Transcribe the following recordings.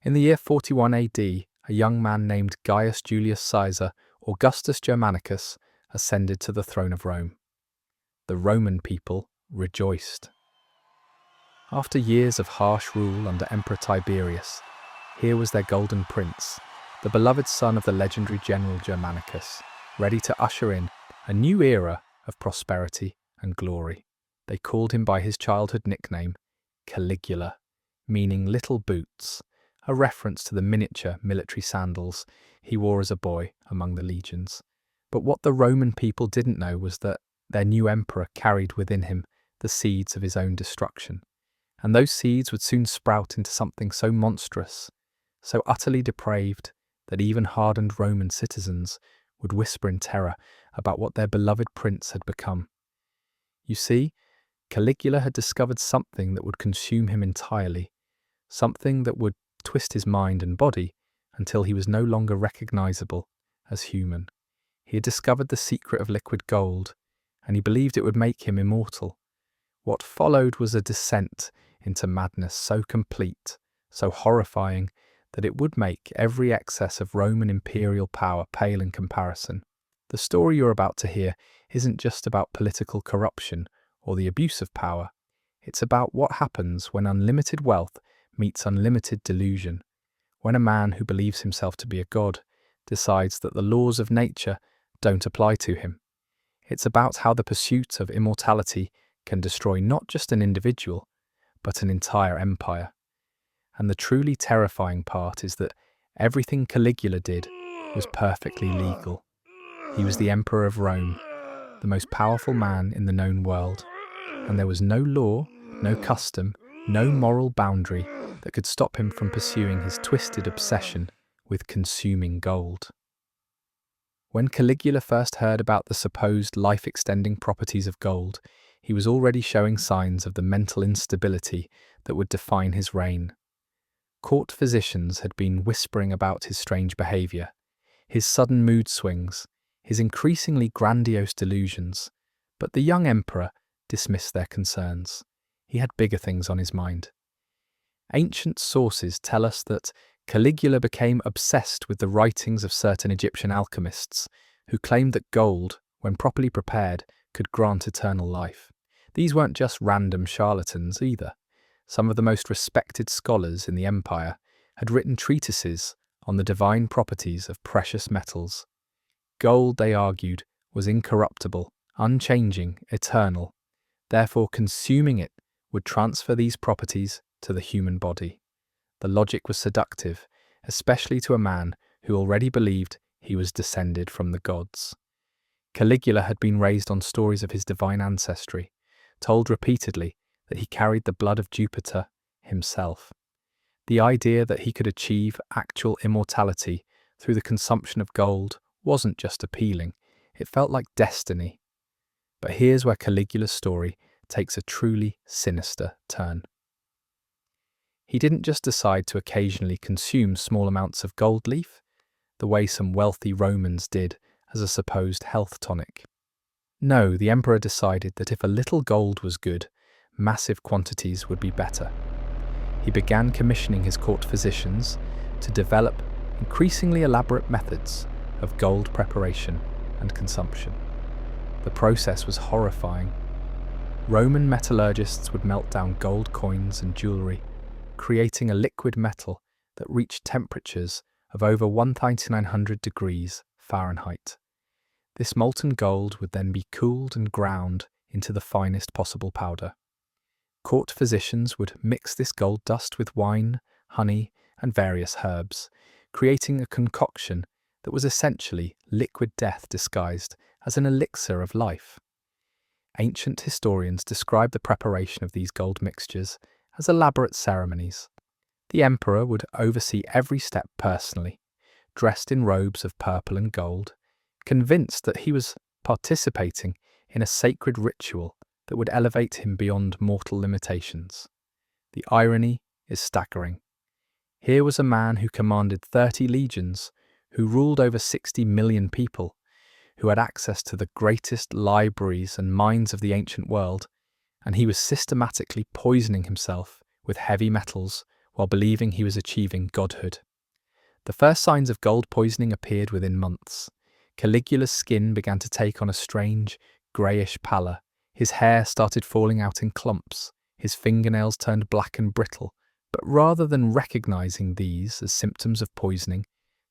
In the year 41 AD, a young man named Gaius Julius Caesar, Augustus Germanicus, ascended to the throne of Rome. The Roman people rejoiced. After years of harsh rule under Emperor Tiberius, here was their golden prince, the beloved son of the legendary general Germanicus, ready to usher in a new era of prosperity and glory. They called him by his childhood nickname, Caligula, meaning little boots, a reference to the miniature military sandals he wore as a boy among the legions. But what the Roman people didn't know was that their new emperor carried within him the seeds of his own destruction. And those seeds would soon sprout into something so monstrous, so utterly depraved, that even hardened Roman citizens would whisper in terror about what their beloved prince had become. You see, Caligula had discovered something that would consume him entirely, something that would twist his mind and body until he was no longer recognizable as human. He had discovered the secret of liquid gold, and he believed it would make him immortal. What followed was a descent into madness so complete, so horrifying, that it would make every excess of Roman imperial power pale in comparison. The story you're about to hear isn't just about political corruption or the abuse of power. It's about what happens when unlimited wealth meets unlimited delusion, when a man who believes himself to be a god decides that the laws of nature don't apply to him. It's about how the pursuit of immortality can destroy not just an individual, but an entire empire. And the truly terrifying part is that everything Caligula did was perfectly legal. He was the emperor of Rome, the most powerful man in the known world, and there was no law, no custom, no moral boundary that could stop him from pursuing his twisted obsession with consuming gold. When Caligula first heard about the supposed life-extending properties of gold, he was already showing signs of the mental instability that would define his reign. Court physicians had been whispering about his strange behaviour, his sudden mood swings, his increasingly grandiose delusions, but the young emperor dismissed their concerns. He had bigger things on his mind. Ancient sources tell us that Caligula became obsessed with the writings of certain Egyptian alchemists who claimed that gold, when properly prepared, could grant eternal life. These weren't just random charlatans either. Some of the most respected scholars in the empire had written treatises on the divine properties of precious metals. Gold, they argued, was incorruptible, unchanging, eternal. Therefore, consuming it would transfer these properties to the human body. The logic was seductive, especially to a man who already believed he was descended from the gods. Caligula had been raised on stories of his divine ancestry, told repeatedly that he carried the blood of Jupiter himself. The idea that he could achieve actual immortality through the consumption of gold wasn't just appealing, it felt like destiny. But here's where Caligula's story takes a truly sinister turn. He didn't just decide to occasionally consume small amounts of gold leaf, the way some wealthy Romans did as a supposed health tonic. No, the emperor decided that if a little gold was good, massive quantities would be better. He began commissioning his court physicians to develop increasingly elaborate methods of gold preparation and consumption. The process was horrifying. Roman metallurgists would melt down gold coins and jewellery, creating a liquid metal that reached temperatures of over 1900 degrees Fahrenheit. This molten gold would then be cooled and ground into the finest possible powder. Court physicians would mix this gold dust with wine, honey, and various herbs, creating a concoction that was essentially liquid death disguised as an elixir of life. Ancient historians describe the preparation of these gold mixtures as elaborate ceremonies. The emperor would oversee every step personally, dressed in robes of purple and gold, convinced that he was participating in a sacred ritual that would elevate him beyond mortal limitations. The irony is staggering. Here was a man who commanded 30 legions, who ruled over 60 million people, who had access to the greatest libraries and minds of the ancient world, and he was systematically poisoning himself with heavy metals while believing he was achieving godhood. The first signs of gold poisoning appeared within months. Caligula's skin began to take on a strange, greyish pallor. His hair started falling out in clumps. His fingernails turned black and brittle. But rather than recognizing these as symptoms of poisoning,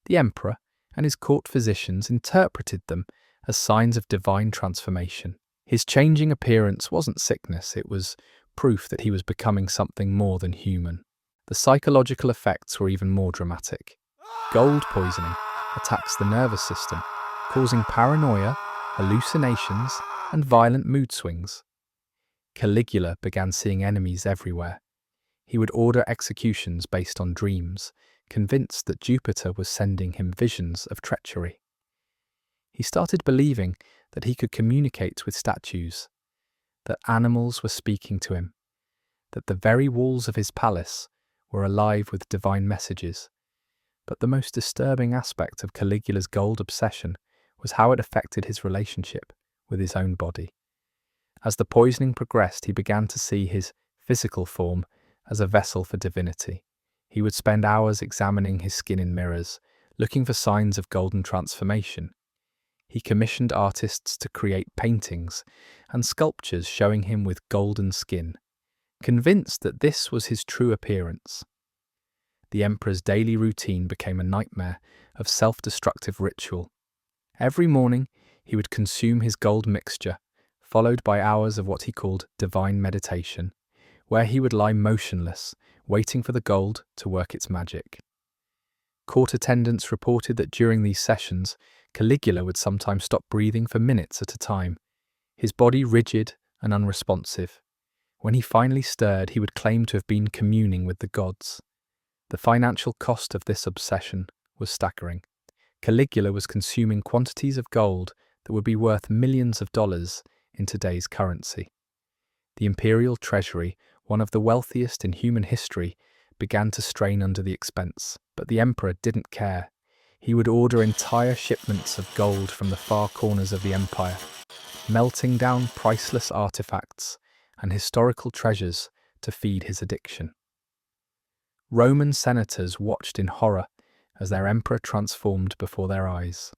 the emperor and his court physicians interpreted them as signs of divine transformation. His changing appearance wasn't sickness, it was proof that he was becoming something more than human. The psychological effects were even more dramatic. Gold poisoning attacks the nervous system, causing paranoia, hallucinations, and violent mood swings. Caligula began seeing enemies everywhere. He would order executions based on dreams, convinced that Jupiter was sending him visions of treachery. He started believing that he could communicate with statues, that animals were speaking to him, that the very walls of his palace were alive with divine messages. But the most disturbing aspect of Caligula's gold obsession was how it affected his relationship with his own body. As the poisoning progressed, he began to see his physical form as a vessel for divinity. He would spend hours examining his skin in mirrors, looking for signs of golden transformation. He commissioned artists to create paintings and sculptures showing him with golden skin, convinced that this was his true appearance. The emperor's daily routine became a nightmare of self-destructive ritual. Every morning, he would consume his gold mixture, followed by hours of what he called divine meditation, where he would lie motionless, waiting for the gold to work its magic. Court attendants reported that during these sessions, Caligula would sometimes stop breathing for minutes at a time, his body rigid and unresponsive. When he finally stirred, he would claim to have been communing with the gods. The financial cost of this obsession was staggering. Caligula was consuming quantities of gold that would be worth millions of dollars in today's currency. The imperial treasury, one of the wealthiest in human history, began to strain under the expense, but the emperor didn't care. He would order entire shipments of gold from the far corners of the empire, melting down priceless artifacts and historical treasures to feed his addiction. Roman senators watched in horror as their emperor transformed before their eyes.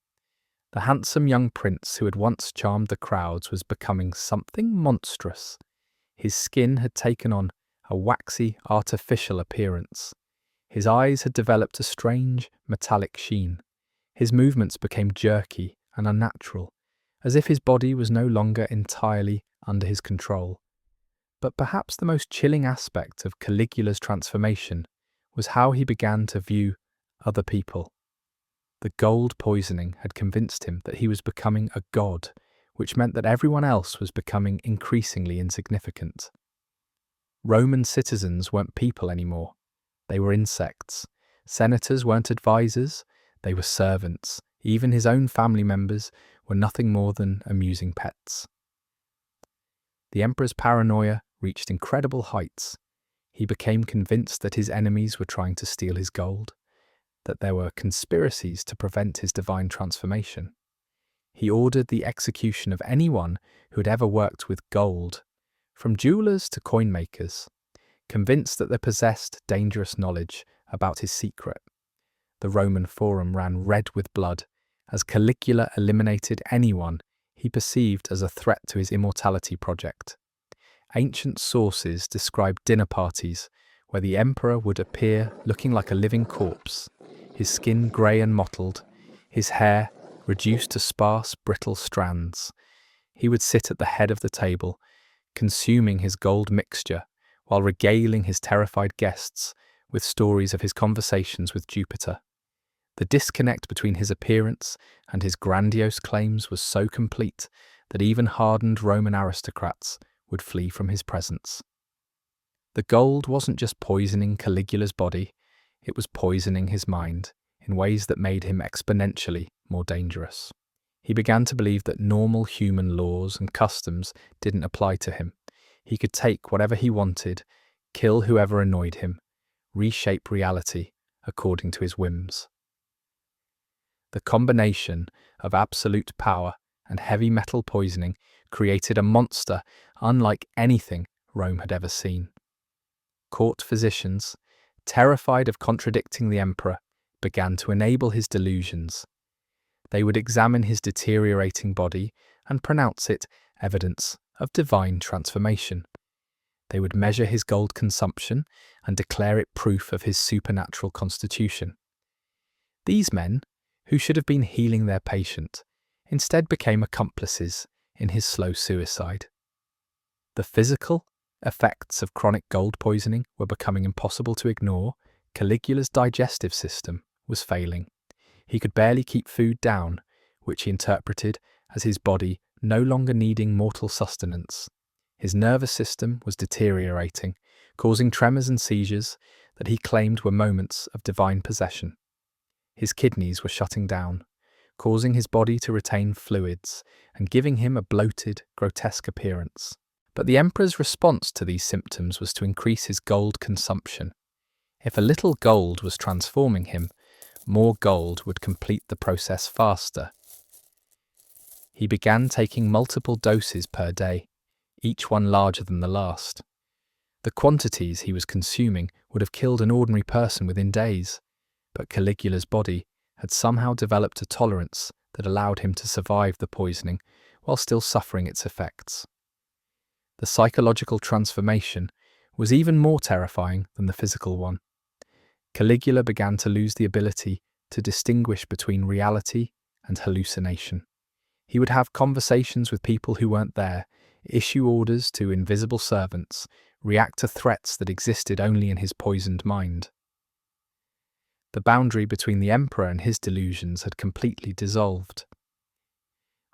The handsome young prince who had once charmed the crowds was becoming something monstrous. His skin had taken on a waxy, artificial appearance. His eyes had developed a strange, metallic sheen. His movements became jerky and unnatural, as if his body was no longer entirely under his control. But perhaps the most chilling aspect of Caligula's transformation was how he began to view other people. The gold poisoning had convinced him that he was becoming a god, which meant that everyone else was becoming increasingly insignificant. Roman citizens weren't people anymore. They were insects. Senators weren't advisors. They were servants. Even his own family members were nothing more than amusing pets. The emperor's paranoia reached incredible heights. He became convinced that his enemies were trying to steal his gold, that there were conspiracies to prevent his divine transformation. He ordered the execution of anyone who had ever worked with gold, from jewelers to coin makers, convinced that they possessed dangerous knowledge about his secret. The Roman Forum ran red with blood as Caligula eliminated anyone he perceived as a threat to his immortality project. Ancient sources described dinner parties where the emperor would appear looking like a living corpse, his skin grey and mottled, his hair reduced to sparse, brittle strands. He would sit at the head of the table, consuming his gold mixture while regaling his terrified guests with stories of his conversations with Jupiter. The disconnect between his appearance and his grandiose claims was so complete that even hardened Roman aristocrats would flee from his presence. The gold wasn't just poisoning Caligula's body, it was poisoning his mind in ways that made him exponentially more dangerous. He began to believe that normal human laws and customs didn't apply to him. He could take whatever he wanted, kill whoever annoyed him, reshape reality according to his whims. The combination of absolute power and heavy metal poisoning created a monster unlike anything Rome had ever seen. Court physicians, terrified of contradicting the emperor, began to enable his delusions. They would examine his deteriorating body and pronounce it evidence of divine transformation. They would measure his gold consumption and declare it proof of his supernatural constitution. These men, who should have been healing their patient, instead became accomplices in his slow suicide. The physical effects of chronic gold poisoning were becoming impossible to ignore. Caligula's digestive system was failing. He could barely keep food down, which he interpreted as his body no longer needing mortal sustenance. His nervous system was deteriorating, causing tremors and seizures that he claimed were moments of divine possession. His kidneys were shutting down, causing his body to retain fluids and giving him a bloated, grotesque appearance. But the emperor's response to these symptoms was to increase his gold consumption. If a little gold was transforming him, more gold would complete the process faster. He began taking multiple doses per day, each one larger than the last. The quantities he was consuming would have killed an ordinary person within days, but Caligula's body had somehow developed a tolerance that allowed him to survive the poisoning while still suffering its effects. The psychological transformation was even more terrifying than the physical one. Caligula began to lose the ability to distinguish between reality and hallucination. He would have conversations with people who weren't there, issue orders to invisible servants, react to threats that existed only in his poisoned mind. The boundary between the emperor and his delusions had completely dissolved.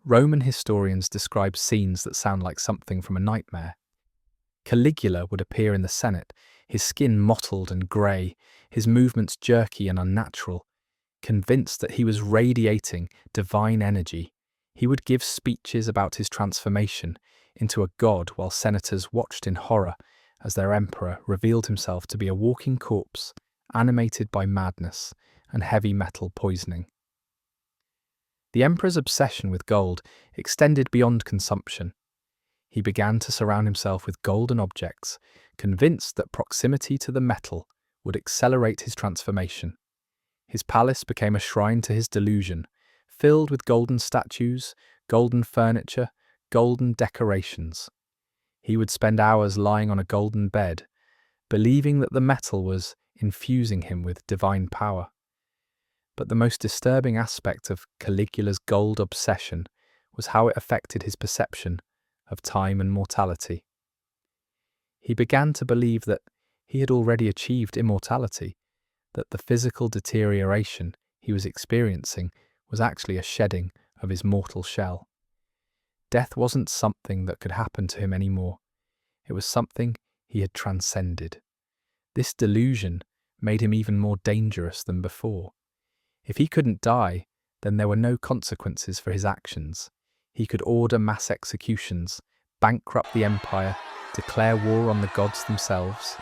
Roman historians describe scenes that sound like something from a nightmare. Caligula would appear in the Senate, his skin mottled and grey, his movements jerky and unnatural. Convinced that he was radiating divine energy, he would give speeches about his transformation into a god while senators watched in horror as their emperor revealed himself to be a walking corpse, animated by madness and heavy metal poisoning. The emperor's obsession with gold extended beyond consumption. He began to surround himself with golden objects, convinced that proximity to the metal would accelerate his transformation. His palace became a shrine to his delusion, filled with golden statues, golden furniture, golden decorations. He would spend hours lying on a golden bed, believing that the metal was infusing him with divine power. But the most disturbing aspect of Caligula's gold obsession was how it affected his perception of time and mortality. He began to believe that he had already achieved immortality, that the physical deterioration he was experiencing was actually a shedding of his mortal shell. Death wasn't something that could happen to him anymore. It was something he had transcended. This delusion made him even more dangerous than before. If he couldn't die, then there were no consequences for his actions. He could order mass executions, bankrupt the empire, declare war on the gods themselves.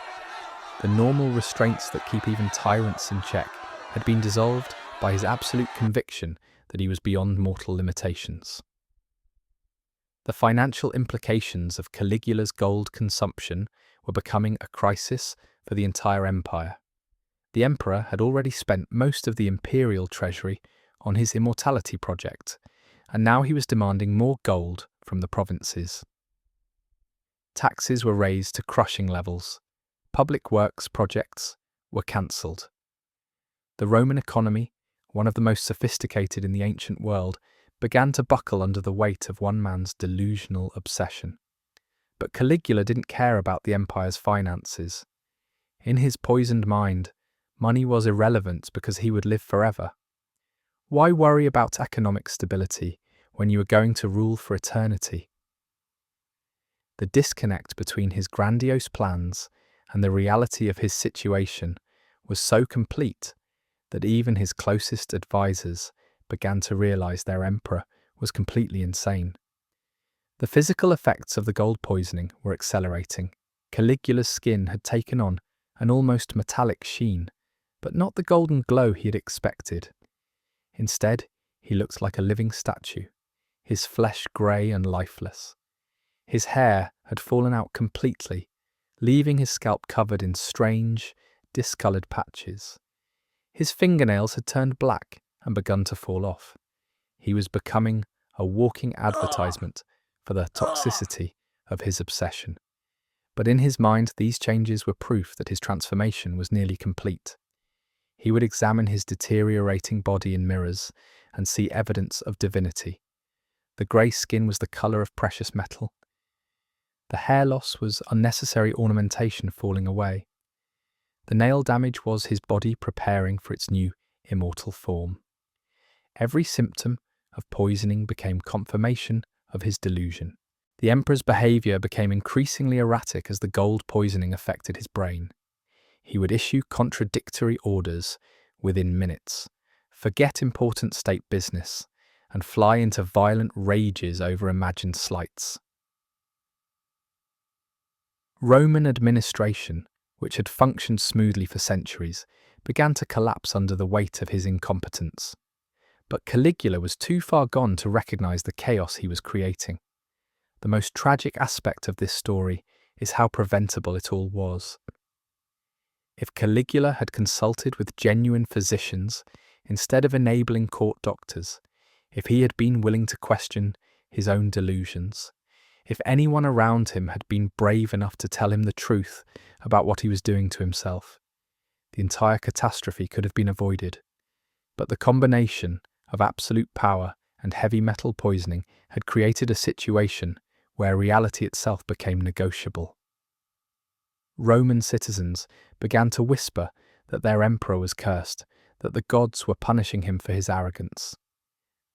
The normal restraints that keep even tyrants in check had been dissolved by his absolute conviction that he was beyond mortal limitations. The financial implications of Caligula's gold consumption were becoming a crisis for the entire empire. The emperor had already spent most of the imperial treasury on his immortality project, and now he was demanding more gold from the provinces. Taxes were raised to crushing levels. Public works projects were cancelled. The Roman economy, one of the most sophisticated in the ancient world, began to buckle under the weight of one man's delusional obsession. But Caligula didn't care about the empire's finances. In his poisoned mind, money was irrelevant because he would live forever. Why worry about economic stability when you were going to rule for eternity? The disconnect between his grandiose plans and the reality of his situation was so complete that even his closest advisors began to realize their emperor was completely insane. The physical effects of the gold poisoning were accelerating. Caligula's skin had taken on an almost metallic sheen, but not the golden glow he had expected. Instead, he looked like a living statue, his flesh grey and lifeless. His hair had fallen out completely, leaving his scalp covered in strange, discoloured patches. His fingernails had turned black and begun to fall off. He was becoming a walking advertisement for the toxicity of his obsession. But in his mind, these changes were proof that his transformation was nearly complete. He would examine his deteriorating body in mirrors and see evidence of divinity. The grey skin was the colour of precious metal. The hair loss was unnecessary ornamentation falling away. The nail damage was his body preparing for its new immortal form. Every symptom of poisoning became confirmation of his delusion. The emperor's behaviour became increasingly erratic as the gold poisoning affected his brain. He would issue contradictory orders within minutes, forget important state business, and fly into violent rages over imagined slights. Roman administration, which had functioned smoothly for centuries, began to collapse under the weight of his incompetence. But Caligula was too far gone to recognize the chaos he was creating. The most tragic aspect of this story is how preventable it all was. If Caligula had consulted with genuine physicians instead of enabling court doctors, if he had been willing to question his own delusions, if anyone around him had been brave enough to tell him the truth about what he was doing to himself, the entire catastrophe could have been avoided. But the combination of absolute power and heavy metal poisoning had created a situation where reality itself became negotiable. Roman citizens began to whisper that their emperor was cursed, that the gods were punishing him for his arrogance.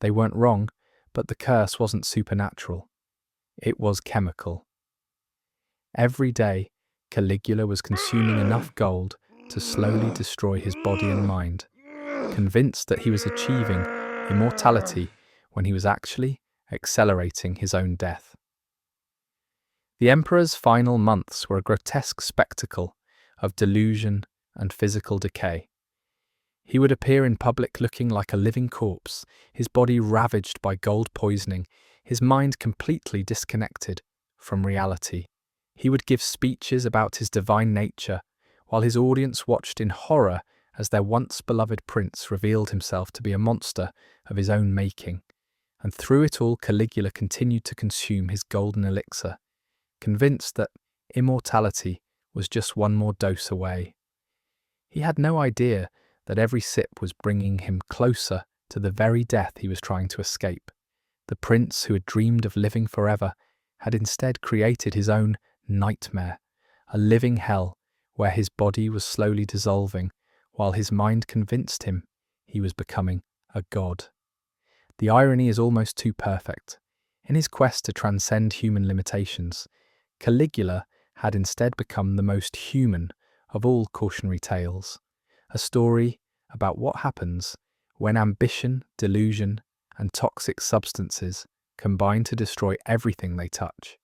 They weren't wrong, but the curse wasn't supernatural. It was chemical. Every day, Caligula was consuming enough gold to slowly destroy his body and mind, convinced that he was achieving immortality when he was actually accelerating his own death. The emperor's final months were a grotesque spectacle of delusion and physical decay. He would appear in public looking like a living corpse, his body ravaged by gold poisoning, his mind completely disconnected from reality. He would give speeches about his divine nature, while his audience watched in horror as their once beloved prince revealed himself to be a monster of his own making. And through it all, Caligula continued to consume his golden elixir, convinced that immortality was just one more dose away. He had no idea that every sip was bringing him closer to the very death he was trying to escape. The prince who had dreamed of living forever had instead created his own nightmare, a living hell where his body was slowly dissolving, while his mind convinced him he was becoming a god. The irony is almost too perfect. In his quest to transcend human limitations, Caligula had instead become the most human of all cautionary tales, a story about what happens when ambition, delusion, and toxic substances combine to destroy everything they touch.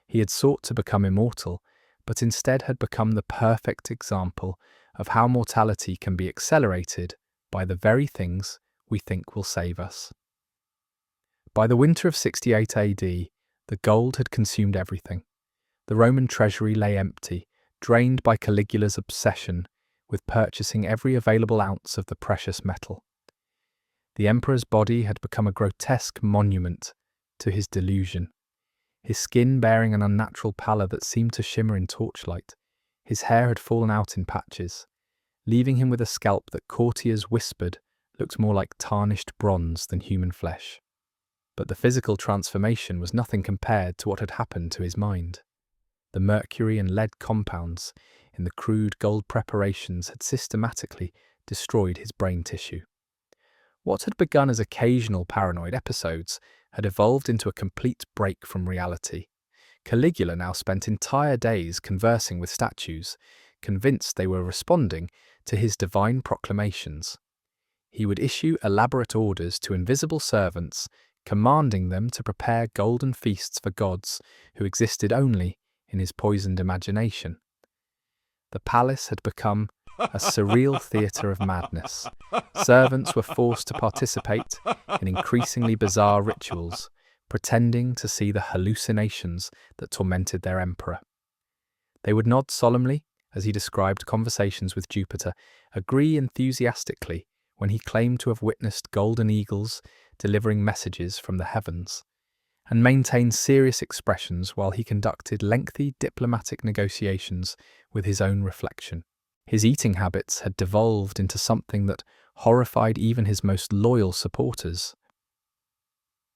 He had sought to become immortal, but instead had become the perfect example of how mortality can be accelerated by the very things we think will save us. By the winter of 68 AD, the gold had consumed everything. The Roman treasury lay empty, drained by Caligula's obsession with purchasing every available ounce of the precious metal. The emperor's body had become a grotesque monument to his delusion, his skin bearing an unnatural pallor that seemed to shimmer in torchlight. His hair had fallen out in patches, leaving him with a scalp that courtiers whispered looked more like tarnished bronze than human flesh. But the physical transformation was nothing compared to what had happened to his mind. The mercury and lead compounds in the crude gold preparations had systematically destroyed his brain tissue. What had begun as occasional paranoid episodes had evolved into a complete break from reality. Caligula now spent entire days conversing with statues, convinced they were responding to his divine proclamations. He would issue elaborate orders to invisible servants, commanding them to prepare golden feasts for gods who existed only in his poisoned imagination. The palace had become a surreal theatre of madness. Servants were forced to participate in increasingly bizarre rituals, pretending to see the hallucinations that tormented their emperor. They would nod solemnly as he described conversations with Jupiter, agree enthusiastically when he claimed to have witnessed golden eagles delivering messages from the heavens, and maintain serious expressions while he conducted lengthy diplomatic negotiations with his own reflection. His eating habits had devolved into something that horrified even his most loyal supporters.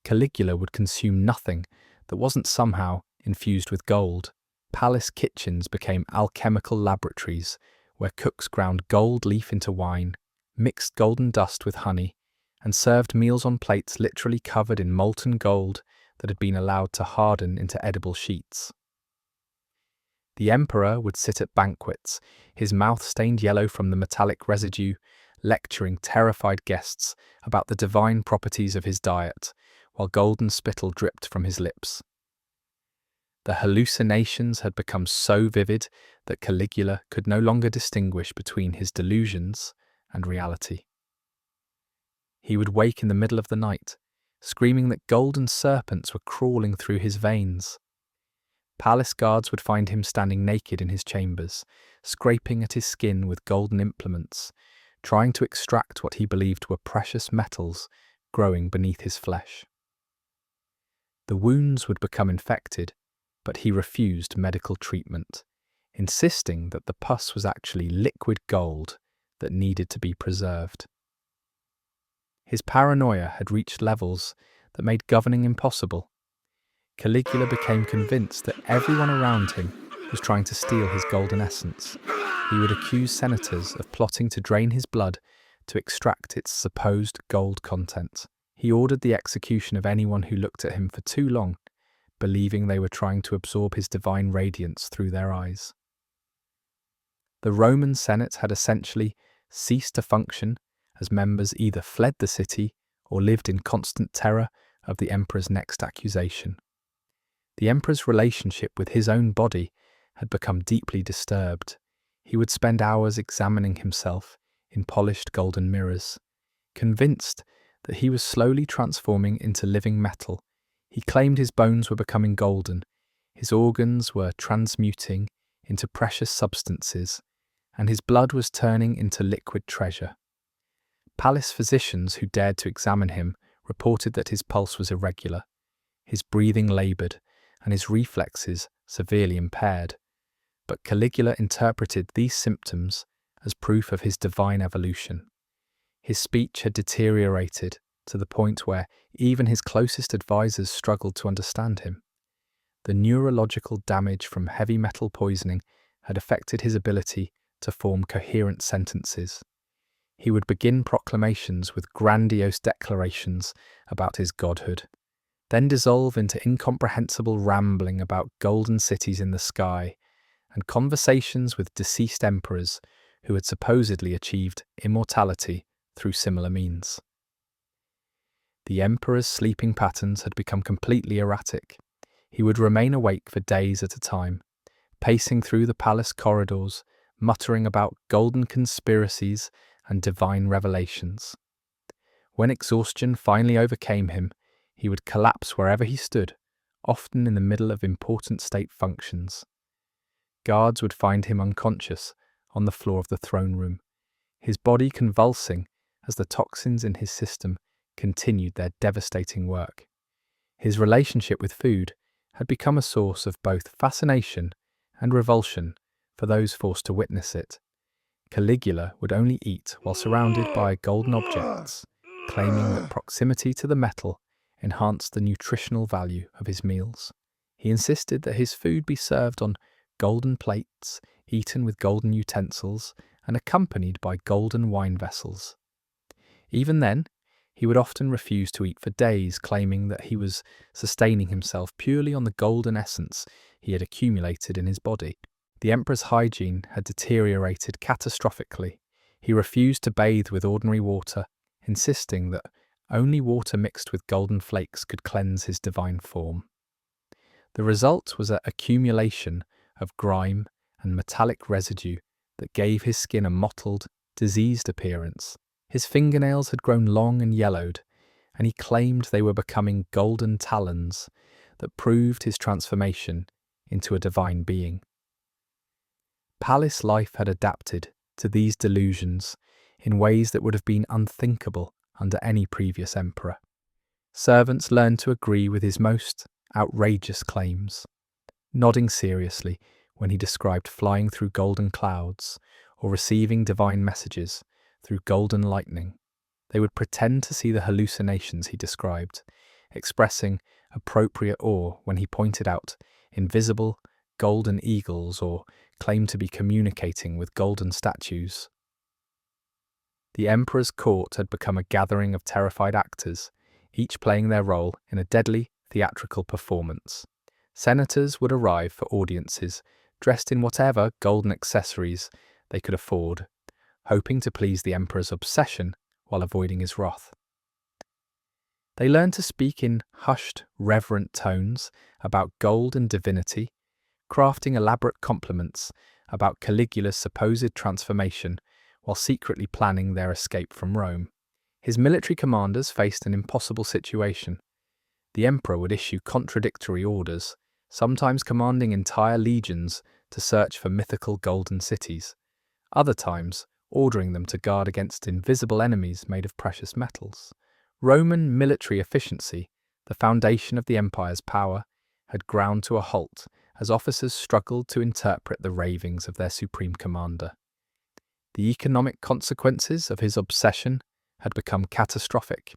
Caligula would consume nothing that wasn't somehow infused with gold. Palace kitchens became alchemical laboratories where cooks ground gold leaf into wine, mixed golden dust with honey, and served meals on plates literally covered in molten gold that had been allowed to harden into edible sheets. The emperor would sit at banquets, his mouth stained yellow from the metallic residue, lecturing terrified guests about the divine properties of his diet, while golden spittle dripped from his lips. The hallucinations had become so vivid that Caligula could no longer distinguish between his delusions and reality. He would wake in the middle of the night, screaming that golden serpents were crawling through his veins. Palace guards would find him standing naked in his chambers, scraping at his skin with golden implements, trying to extract what he believed were precious metals growing beneath his flesh. The wounds would become infected, but he refused medical treatment, insisting that the pus was actually liquid gold that needed to be preserved. His paranoia had reached levels that made governing impossible. Caligula became convinced that everyone around him was trying to steal his golden essence. He would accuse senators of plotting to drain his blood to extract its supposed gold content. He ordered the execution of anyone who looked at him for too long, believing they were trying to absorb his divine radiance through their eyes. The Roman Senate had essentially ceased to function, as members either fled the city or lived in constant terror of the emperor's next accusation. The emperor's relationship with his own body had become deeply disturbed. He would spend hours examining himself in polished golden mirrors. Convinced that he was slowly transforming into living metal, he claimed his bones were becoming golden, his organs were transmuting into precious substances, and his blood was turning into liquid treasure. Palace physicians who dared to examine him reported that his pulse was irregular, his breathing laboured, and his reflexes severely impaired. But Caligula interpreted these symptoms as proof of his divine evolution. His speech had deteriorated to the point where even his closest advisors struggled to understand him. The neurological damage from heavy metal poisoning had affected his ability to form coherent sentences. He would begin proclamations with grandiose declarations about his godhood, then dissolve into incomprehensible rambling about golden cities in the sky and conversations with deceased emperors who had supposedly achieved immortality through similar means. The emperor's sleeping patterns had become completely erratic. He would remain awake for days at a time, pacing through the palace corridors, muttering about golden conspiracies and divine revelations. When exhaustion finally overcame him, he would collapse wherever he stood, often in the middle of important state functions. Guards would find him unconscious on the floor of the throne room, his body convulsing as the toxins in his system continued their devastating work. His relationship with food had become a source of both fascination and revulsion for those forced to witness it. Caligula would only eat while surrounded by golden objects, claiming that proximity to the metal enhanced the nutritional value of his meals. He insisted that his food be served on golden plates, eaten with golden utensils, and accompanied by golden wine vessels. Even then, he would often refuse to eat for days, claiming that he was sustaining himself purely on the golden essence he had accumulated in his body. The emperor's hygiene had deteriorated catastrophically. He refused to bathe with ordinary water, insisting that only water mixed with golden flakes could cleanse his divine form. The result was an accumulation of grime and metallic residue that gave his skin a mottled, diseased appearance. His fingernails had grown long and yellowed, and he claimed they were becoming golden talons that proved his transformation into a divine being. Palace life had adapted to these delusions in ways that would have been unthinkable under any previous emperor. Servants learned to agree with his most outrageous claims, nodding seriously when he described flying through golden clouds or receiving divine messages through golden lightning. They would pretend to see the hallucinations he described, expressing appropriate awe when he pointed out invisible golden eagles or claimed to be communicating with golden statues. The emperor's court had become a gathering of terrified actors, each playing their role in a deadly theatrical performance. Senators would arrive for audiences dressed in whatever golden accessories they could afford, hoping to please the emperor's obsession while avoiding his wrath. They learned to speak in hushed, reverent tones about gold and divinity, crafting elaborate compliments about Caligula's supposed transformation while secretly planning their escape from Rome. His military commanders faced an impossible situation. The emperor would issue contradictory orders, sometimes commanding entire legions to search for mythical golden cities, other times ordering them to guard against invisible enemies made of precious metals. Roman military efficiency, the foundation of the empire's power, had ground to a halt as officers struggled to interpret the ravings of their supreme commander. The economic consequences of his obsession had become catastrophic.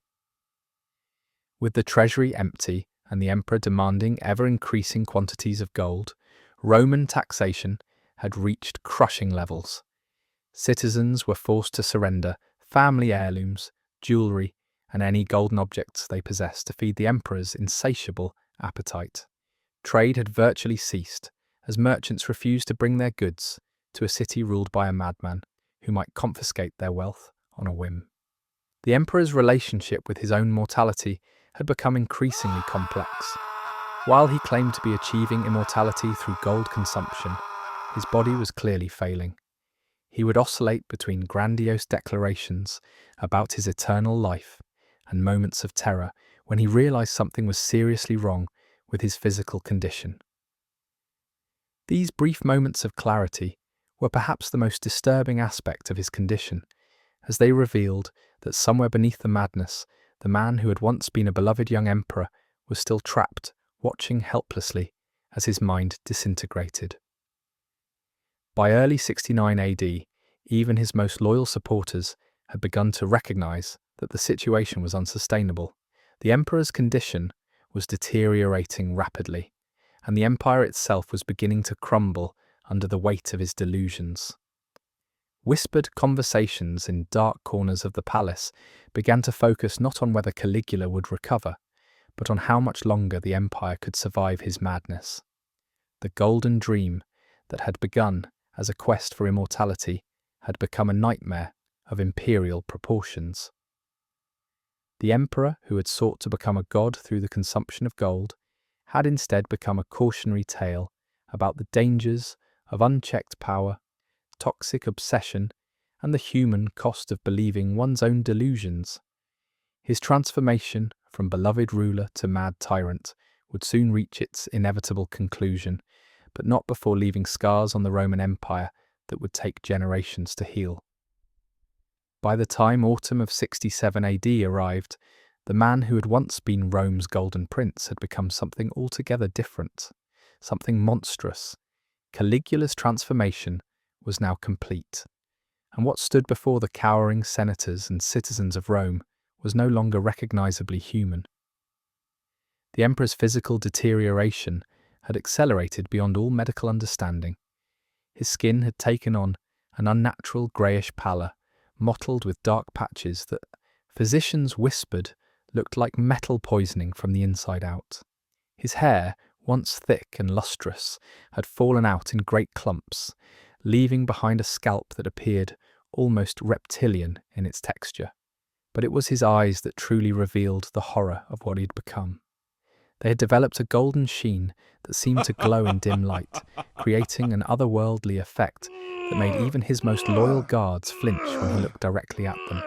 With the treasury empty and the emperor demanding ever-increasing quantities of gold, Roman taxation had reached crushing levels. Citizens were forced to surrender family heirlooms, jewelry, and any golden objects they possessed to feed the emperor's insatiable appetite. Trade had virtually ceased, as merchants refused to bring their goods to a city ruled by a madman who might confiscate their wealth on a whim. The emperor's relationship with his own mortality had become increasingly complex. While he claimed to be achieving immortality through gold consumption, his body was clearly failing. He would oscillate between grandiose declarations about his eternal life and moments of terror when he realized something was seriously wrong with his physical condition. These brief moments of clarity were perhaps the most disturbing aspect of his condition, as they revealed that somewhere beneath the madness, the man who had once been a beloved young emperor was still trapped, watching helplessly as his mind disintegrated. By early 69 AD, even his most loyal supporters had begun to recognize that the situation was unsustainable. The emperor's condition was deteriorating rapidly, and the empire itself was beginning to crumble under the weight of his delusions. Whispered conversations in dark corners of the palace began to focus not on whether Caligula would recover, but on how much longer the empire could survive his madness. The golden dream that had begun as a quest for immortality had become a nightmare of imperial proportions. The emperor, who had sought to become a god through the consumption of gold, had instead become a cautionary tale about the dangers of unchecked power, toxic obsession, and the human cost of believing one's own delusions. His transformation from beloved ruler to mad tyrant would soon reach its inevitable conclusion, but not before leaving scars on the Roman Empire that would take generations to heal. By the time autumn of 67 AD arrived, the man who had once been Rome's golden prince had become something altogether different, something monstrous. Caligula's transformation was now complete, and what stood before the cowering senators and citizens of Rome was no longer recognizably human. The emperor's physical deterioration had accelerated beyond all medical understanding. His skin had taken on an unnatural greyish pallor, mottled with dark patches that physicians whispered looked like metal poisoning from the inside out. His hair, once thick and lustrous, had fallen out in great clumps, leaving behind a scalp that appeared almost reptilian in its texture. But it was his eyes that truly revealed the horror of what he'd become. They had developed a golden sheen that seemed to glow in dim light, creating an otherworldly effect that made even his most loyal guards flinch when he looked directly at them.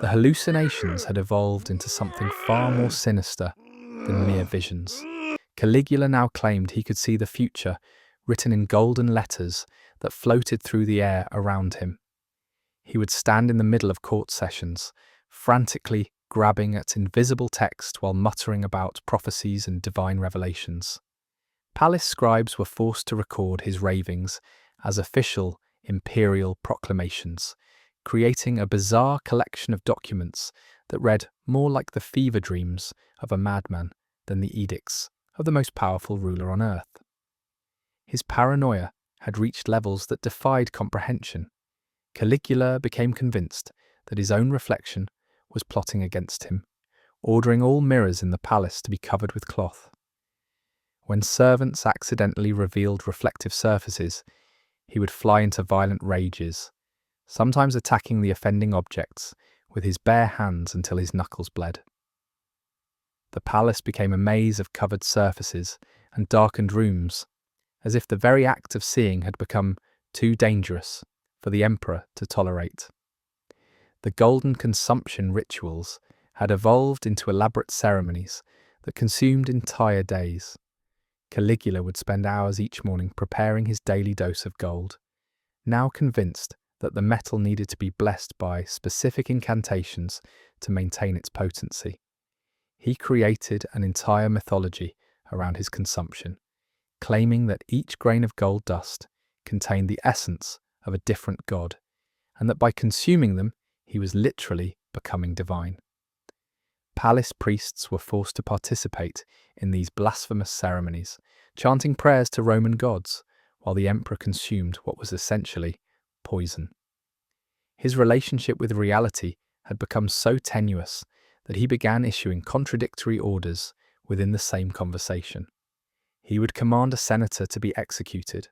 The hallucinations had evolved into something far more sinister than mere visions. Caligula now claimed he could see the future, written in golden letters that floated through the air around him. He would stand in the middle of court sessions, frantically grabbing at invisible text while muttering about prophecies and divine revelations. Palace scribes were forced to record his ravings as official imperial proclamations, creating a bizarre collection of documents that read more like the fever dreams of a madman than the edicts of the most powerful ruler on earth. His paranoia had reached levels that defied comprehension. Caligula became convinced that his own reflection was plotting against him, ordering all mirrors in the palace to be covered with cloth. When servants accidentally revealed reflective surfaces, he would fly into violent rages, sometimes attacking the offending objects with his bare hands until his knuckles bled. The palace became a maze of covered surfaces and darkened rooms, as if the very act of seeing had become too dangerous for the emperor to tolerate. The golden consumption rituals had evolved into elaborate ceremonies that consumed entire days. Caligula would spend hours each morning preparing his daily dose of gold, now convinced that the metal needed to be blessed by specific incantations to maintain its potency. He created an entire mythology around his consumption, claiming that each grain of gold dust contained the essence of a different god, and that by consuming them, he was literally becoming divine. Palace priests were forced to participate in these blasphemous ceremonies, chanting prayers to Roman gods, while the emperor consumed what was essentially poison. His relationship with reality had become so tenuous that he began issuing contradictory orders within the same conversation. He would command a senator to be executed,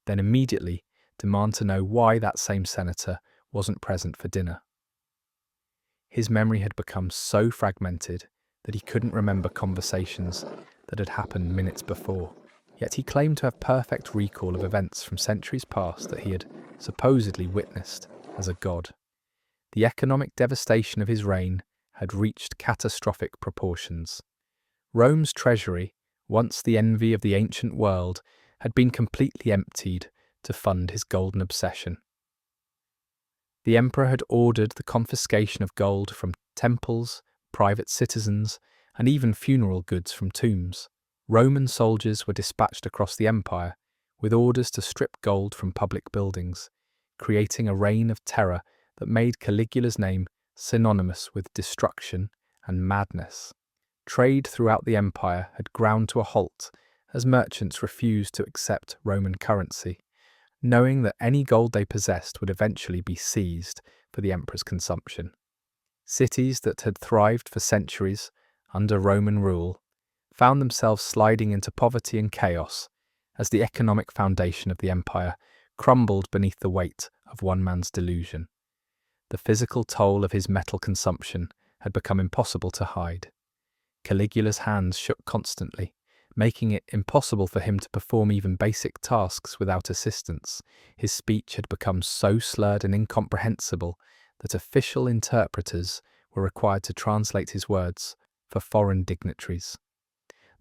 then immediately demand to know why that same senator wasn't present for dinner. His memory had become so fragmented that he couldn't remember conversations that had happened minutes before, yet he claimed to have perfect recall of events from centuries past that he had supposedly witnessed as a god. The economic devastation of his reign had reached catastrophic proportions. Rome's treasury, once the envy of the ancient world, had been completely emptied to fund his golden obsession. The emperor had ordered the confiscation of gold from temples, private citizens, and even funeral goods from tombs. Roman soldiers were dispatched across the empire with orders to strip gold from public buildings, creating a reign of terror that made Caligula's name synonymous with destruction and madness. Trade throughout the empire had ground to a halt as merchants refused to accept Roman currency, knowing that any gold they possessed would eventually be seized for the emperor's consumption. Cities that had thrived for centuries under Roman rule found themselves sliding into poverty and chaos as the economic foundation of the empire crumbled beneath the weight of one man's delusion. The physical toll of his metal consumption had become impossible to hide. Caligula's hands shook constantly, making it impossible for him to perform even basic tasks without assistance. His speech had become so slurred and incomprehensible that official interpreters were required to translate his words for foreign dignitaries.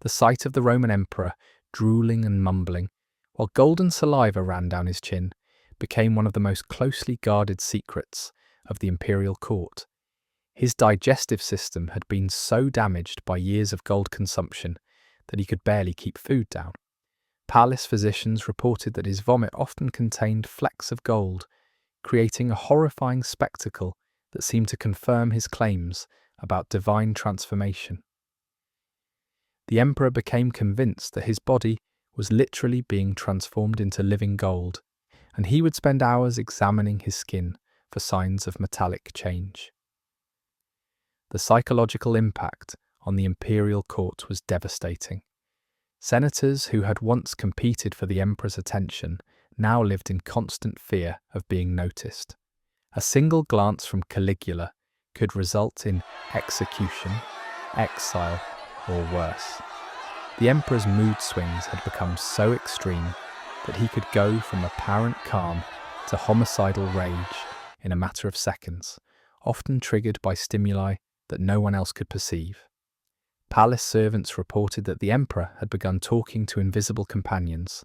The sight of the Roman emperor, drooling and mumbling, while golden saliva ran down his chin, became one of the most closely guarded secrets of the imperial court. His digestive system had been so damaged by years of gold consumption that he could barely keep food down. Palace physicians reported that his vomit often contained flecks of gold, creating a horrifying spectacle that seemed to confirm his claims about divine transformation. The emperor became convinced that his body was literally being transformed into living gold, and he would spend hours examining his skin for signs of metallic change. The psychological impact on the imperial court was devastating. Senators who had once competed for the emperor's attention now lived in constant fear of being noticed. A single glance from Caligula could result in execution, exile, or worse. The emperor's mood swings had become so extreme that he could go from apparent calm to homicidal rage in a matter of seconds, often triggered by stimuli that no one else could perceive. Palace servants reported that the emperor had begun talking to invisible companions,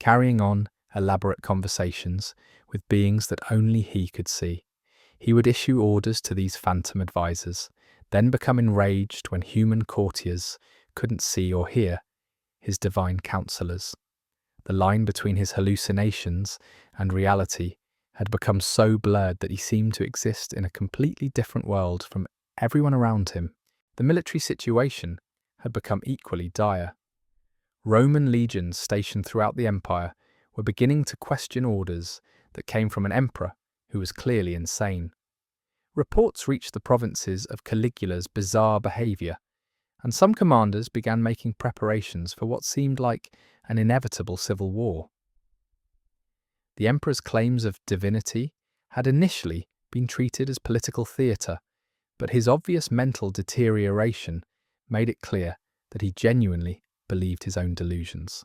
carrying on elaborate conversations with beings that only he could see. He would issue orders to these phantom advisors, then become enraged when human courtiers couldn't see or hear his divine counselors. The line between his hallucinations and reality had become so blurred that he seemed to exist in a completely different world from everyone around him. The military situation had become equally dire. Roman legions stationed throughout the empire were beginning to question orders that came from an emperor who was clearly insane. Reports reached the provinces of Caligula's bizarre behaviour, and some commanders began making preparations for what seemed like an inevitable civil war. The emperor's claims of divinity had initially been treated as political theatre, but his obvious mental deterioration made it clear that he genuinely believed his own delusions.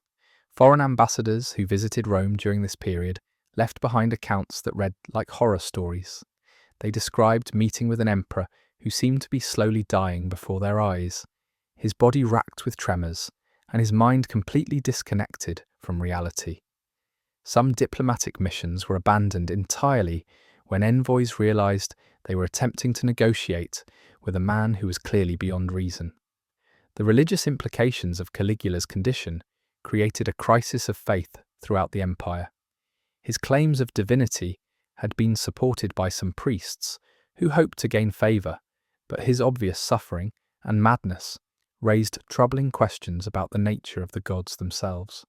Foreign ambassadors who visited Rome during this period left behind accounts that read like horror stories. They described meeting with an emperor who seemed to be slowly dying before their eyes, his body racked with tremors, and his mind completely disconnected from reality. Some diplomatic missions were abandoned entirely when envoys realized they were attempting to negotiate with a man who was clearly beyond reason. The religious implications of Caligula's condition created a crisis of faith throughout the empire. His claims of divinity had been supported by some priests who hoped to gain favor, but his obvious suffering and madness raised troubling questions about the nature of the gods themselves.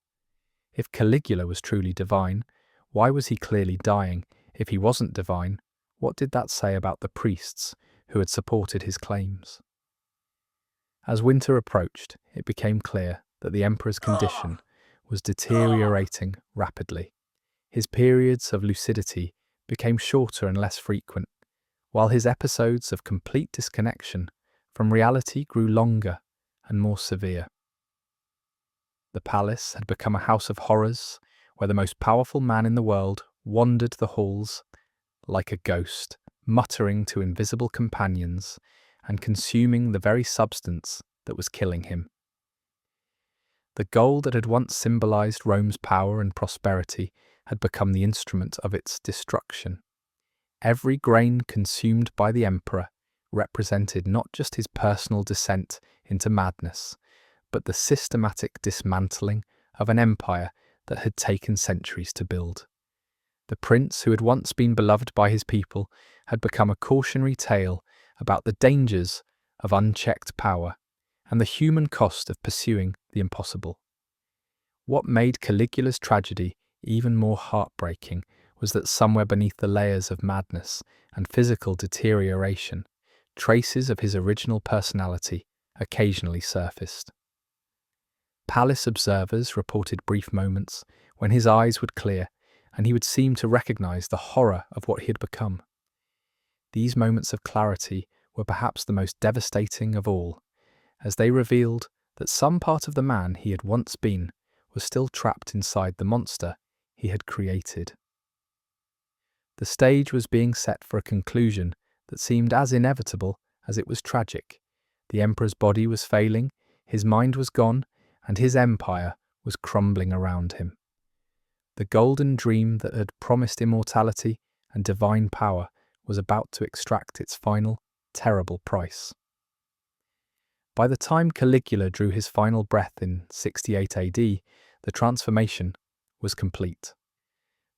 If Caligula was truly divine, why was he clearly dying? If he wasn't divine, what did that say about the priests who had supported his claims? As winter approached, it became clear that the emperor's condition was deteriorating rapidly. His periods of lucidity became shorter and less frequent, while his episodes of complete disconnection from reality grew longer and more severe. The palace had become a house of horrors, where the most powerful man in the world wandered the halls like a ghost, muttering to invisible companions and consuming the very substance that was killing him. The gold that had once symbolized Rome's power and prosperity had become the instrument of its destruction. Every grain consumed by the emperor represented not just his personal descent into madness, but the systematic dismantling of an empire that had taken centuries to build. The prince who had once been beloved by his people had become a cautionary tale about the dangers of unchecked power and the human cost of pursuing the impossible. What made Caligula's tragedy even more heartbreaking was that somewhere beneath the layers of madness and physical deterioration, traces of his original personality occasionally surfaced. Palace observers reported brief moments when his eyes would clear and he would seem to recognize the horror of what he had become. These moments of clarity were perhaps the most devastating of all, as they revealed that some part of the man he had once been was still trapped inside the monster he had created. The stage was being set for a conclusion that seemed as inevitable as it was tragic. The emperor's body was failing, his mind was gone, and his empire was crumbling around him. The golden dream that had promised immortality and divine power was about to extract its final, terrible price. By the time Caligula drew his final breath in 68 AD, the transformation was complete.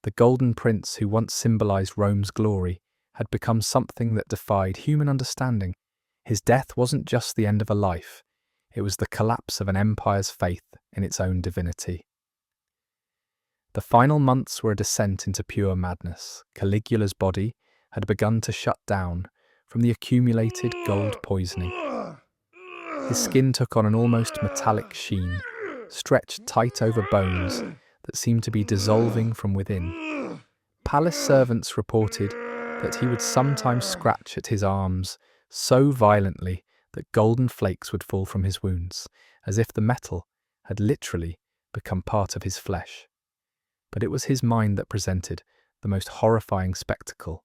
The Golden Prince who once symbolized Rome's glory had become something that defied human understanding. His death wasn't just the end of a life, it was the collapse of an empire's faith in its own divinity. The final months were a descent into pure madness. Caligula's body had begun to shut down from the accumulated gold poisoning. His skin took on an almost metallic sheen, stretched tight over bones that seemed to be dissolving from within. Palace servants reported that he would sometimes scratch at his arms so violently that golden flakes would fall from his wounds, as if the metal had literally become part of his flesh. But it was his mind that presented the most horrifying spectacle.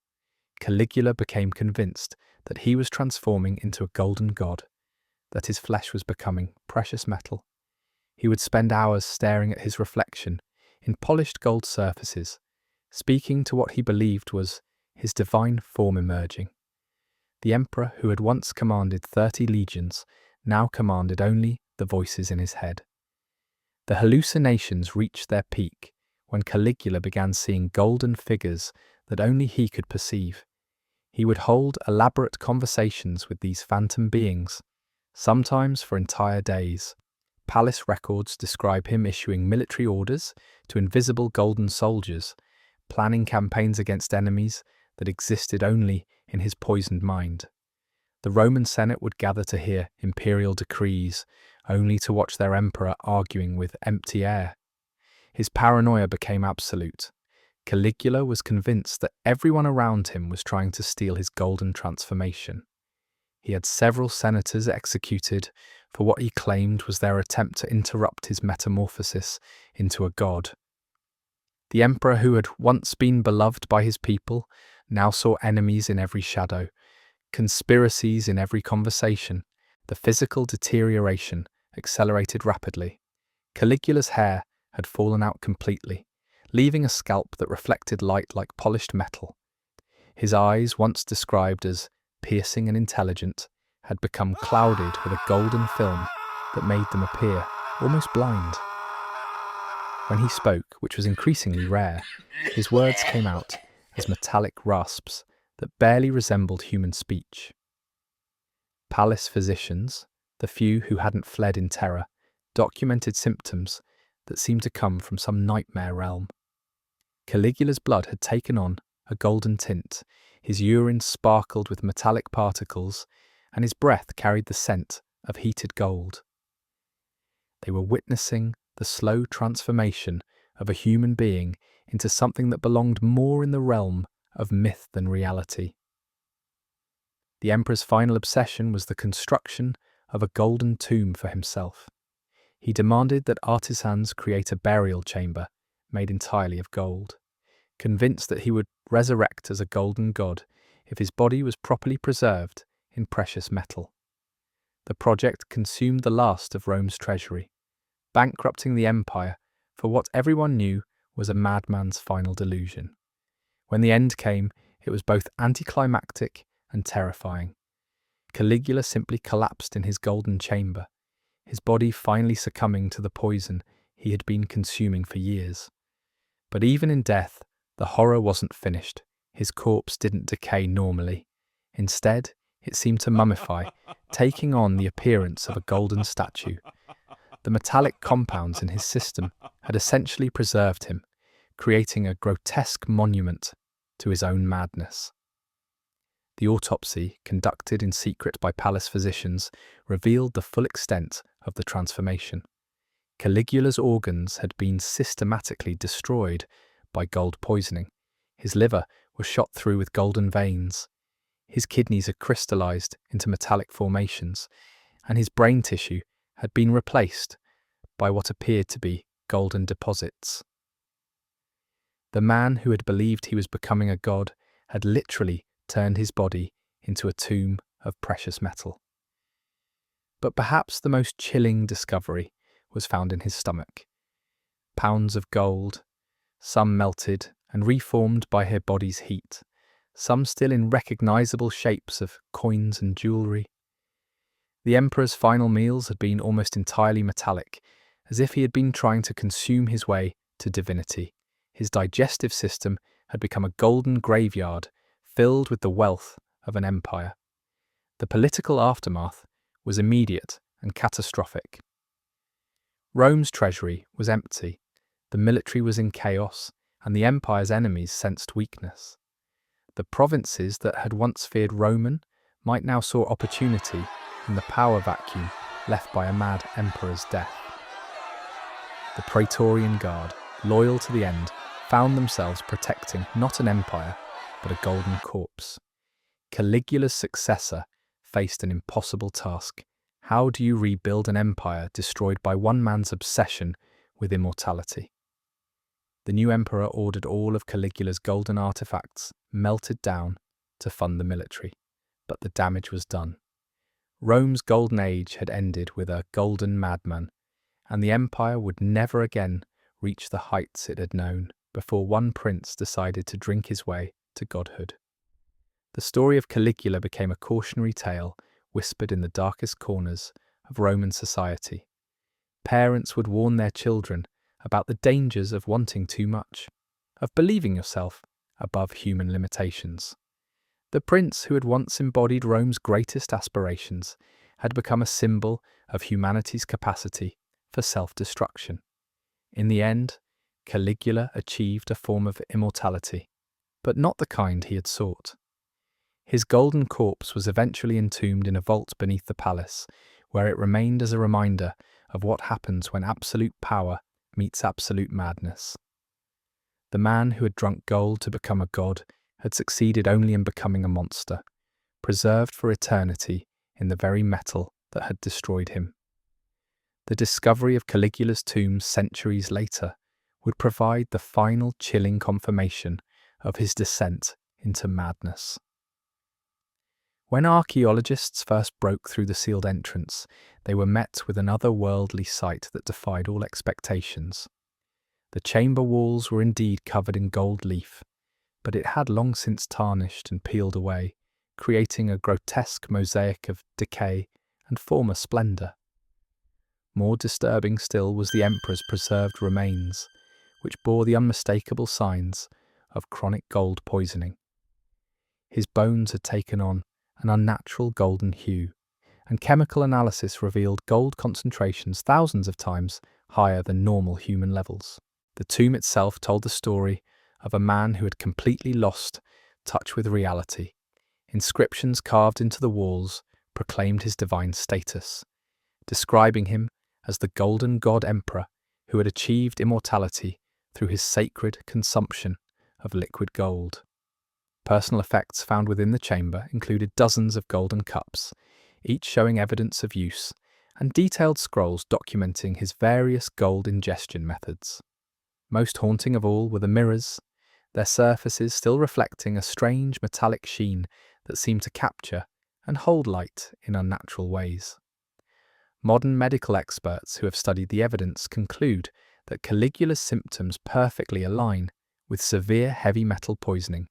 Caligula became convinced that he was transforming into a golden god, that his flesh was becoming precious metal. He would spend hours staring at his reflection, in polished gold surfaces, speaking to what he believed was his divine form emerging. The emperor, who had once commanded 30 legions, now commanded only the voices in his head. The hallucinations reached their peak when Caligula began seeing golden figures that only he could perceive. He would hold elaborate conversations with these phantom beings, sometimes for entire days. Palace records describe him issuing military orders to invisible golden soldiers, planning campaigns against enemies that existed only in his poisoned mind. The Roman Senate would gather to hear imperial decrees, only to watch their emperor arguing with empty air. His paranoia became absolute. Caligula was convinced that everyone around him was trying to steal his golden transformation. He had several senators executed for what he claimed was their attempt to interrupt his metamorphosis into a god. The emperor, who had once been beloved by his people, now saw enemies in every shadow, conspiracies in every conversation. The physical deterioration accelerated rapidly. Caligula's hair had fallen out completely, leaving a scalp that reflected light like polished metal. His eyes, once described as piercing and intelligent, had become clouded with a golden film that made them appear almost blind. When he spoke, which was increasingly rare, his words came out as metallic rasps that barely resembled human speech. Palace physicians, the few who hadn't fled in terror, documented symptoms that seemed to come from some nightmare realm. Caligula's blood had taken on a golden tint, his urine sparkled with metallic particles, and his breath carried the scent of heated gold. They were witnessing the slow transformation of a human being into something that belonged more in the realm of myth than reality. The emperor's final obsession was the construction of a golden tomb for himself. He demanded that artisans create a burial chamber made entirely of gold, convinced that he would resurrect as a golden god if his body was properly preserved in precious metal. The project consumed the last of Rome's treasury, bankrupting the empire for what everyone knew was a madman's final delusion. When the end came, it was both anticlimactic and terrifying. Caligula simply collapsed in his golden chamber, his body finally succumbing to the poison he had been consuming for years. But even in death, the horror wasn't finished. His corpse didn't decay normally. Instead, it seemed to mummify, taking on the appearance of a golden statue. The metallic compounds in his system had essentially preserved him, creating a grotesque monument to his own madness. The autopsy, conducted in secret by palace physicians, revealed the full extent of the transformation. Caligula's organs had been systematically destroyed by gold poisoning. His liver was shot through with golden veins. His kidneys had crystallized into metallic formations, and his brain tissue had been replaced by what appeared to be golden deposits. The man who had believed he was becoming a god had literally turned his body into a tomb of precious metal. But perhaps the most chilling discovery was found in his stomach. Pounds of gold, some melted and reformed by her body's heat, some still in recognizable shapes of coins and jewellery. The emperor's final meals had been almost entirely metallic, as if he had been trying to consume his way to divinity. His digestive system had become a golden graveyard filled with the wealth of an empire. The political aftermath was immediate and catastrophic. Rome's treasury was empty, the military was in chaos, and the empire's enemies sensed weakness. The provinces that had once feared Roman might now saw opportunity in the power vacuum left by a mad emperor's death. The Praetorian Guard, loyal to the end, found themselves protecting not an empire, but a golden corpse. Caligula's successor faced an impossible task. How do you rebuild an empire destroyed by one man's obsession with immortality? The new emperor ordered all of Caligula's golden artifacts melted down to fund the military, but the damage was done. Rome's golden age had ended with a golden madman, and the empire would never again reached the heights it had known before one prince decided to drink his way to godhood. The story of Caligula became a cautionary tale whispered in the darkest corners of Roman society. Parents would warn their children about the dangers of wanting too much, of believing yourself above human limitations. The prince who had once embodied Rome's greatest aspirations had become a symbol of humanity's capacity for self-destruction. In the end, Caligula achieved a form of immortality, but not the kind he had sought. His golden corpse was eventually entombed in a vault beneath the palace, where it remained as a reminder of what happens when absolute power meets absolute madness. The man who had drunk gold to become a god had succeeded only in becoming a monster, preserved for eternity in the very metal that had destroyed him. The discovery of Caligula's tomb centuries later would provide the final chilling confirmation of his descent into madness. When archaeologists first broke through the sealed entrance, they were met with an otherworldly sight that defied all expectations. The chamber walls were indeed covered in gold leaf, but it had long since tarnished and peeled away, creating a grotesque mosaic of decay and former splendour. More disturbing still was the emperor's preserved remains, which bore the unmistakable signs of chronic gold poisoning. His bones had taken on an unnatural golden hue, and chemical analysis revealed gold concentrations thousands of times higher than normal human levels. The tomb itself told the story of a man who had completely lost touch with reality. Inscriptions carved into the walls proclaimed his divine status, describing him as the golden god emperor who had achieved immortality through his sacred consumption of liquid gold. Personal effects found within the chamber included dozens of golden cups, each showing evidence of use, and detailed scrolls documenting his various gold ingestion methods. Most haunting of all were the mirrors, their surfaces still reflecting a strange metallic sheen that seemed to capture and hold light in unnatural ways. Modern medical experts who have studied the evidence conclude that Caligula's symptoms perfectly align with severe heavy metal poisoning.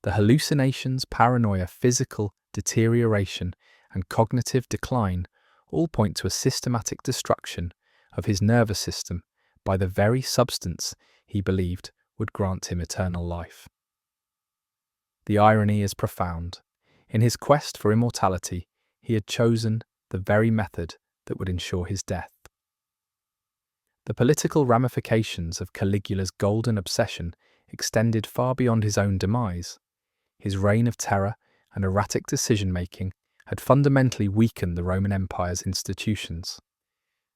The hallucinations, paranoia, physical deterioration, and cognitive decline all point to a systematic destruction of his nervous system by the very substance he believed would grant him eternal life. The irony is profound. In his quest for immortality, he had chosen the very method that would ensure his death. The political ramifications of Caligula's golden obsession extended far beyond his own demise. His reign of terror and erratic decision-making had fundamentally weakened the Roman Empire's institutions.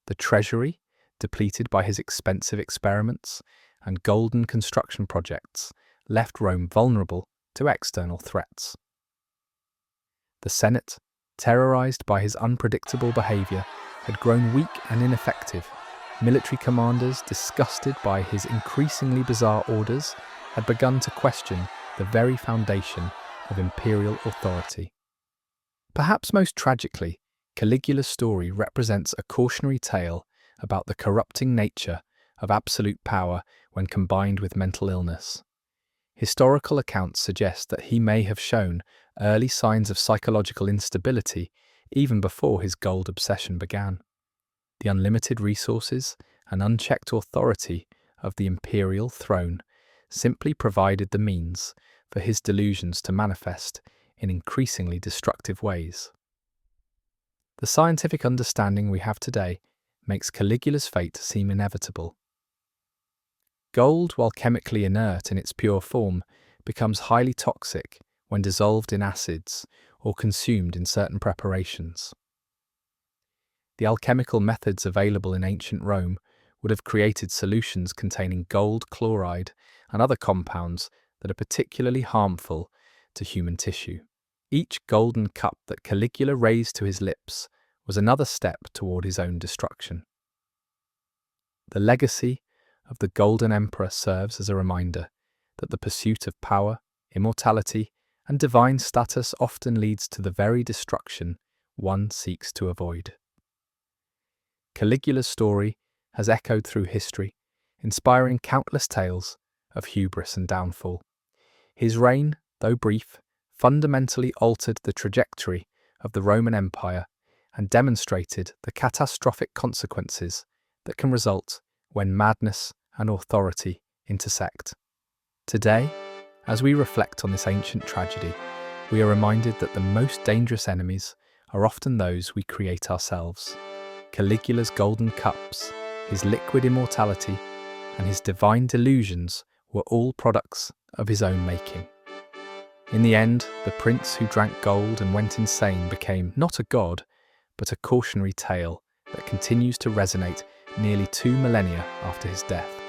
The treasury, depleted by his expensive experiments and golden construction projects, left Rome vulnerable to external threats. The Senate, terrorized by his unpredictable behavior, had grown weak and ineffective. Military commanders, disgusted by his increasingly bizarre orders, had begun to question the very foundation of imperial authority. Perhaps most tragically, Caligula's story represents a cautionary tale about the corrupting nature of absolute power when combined with mental illness. Historical accounts suggest that he may have shown early signs of psychological instability even before his gold obsession began. The unlimited resources and unchecked authority of the imperial throne simply provided the means for his delusions to manifest in increasingly destructive ways. The scientific understanding we have today makes Caligula's fate seem inevitable. Gold, while chemically inert in its pure form, becomes highly toxic when dissolved in acids or consumed in certain preparations. The alchemical methods available in ancient Rome would have created solutions containing gold chloride and other compounds that are particularly harmful to human tissue. Each golden cup that Caligula raised to his lips was another step toward his own destruction. The legacy of the Golden Emperor serves as a reminder that the pursuit of power, immortality, and divine status often leads to the very destruction one seeks to avoid. Caligula's story has echoed through history, inspiring countless tales of hubris and downfall. His reign, though brief, fundamentally altered the trajectory of the Roman Empire and demonstrated the catastrophic consequences that can result when madness and authority intersect. Today, as we reflect on this ancient tragedy, we are reminded that the most dangerous enemies are often those we create ourselves. Caligula's golden cups, his liquid immortality, and his divine delusions were all products of his own making. In the end, the prince who drank gold and went insane became not a god, but a cautionary tale that continues to resonate nearly 2 millennia after his death.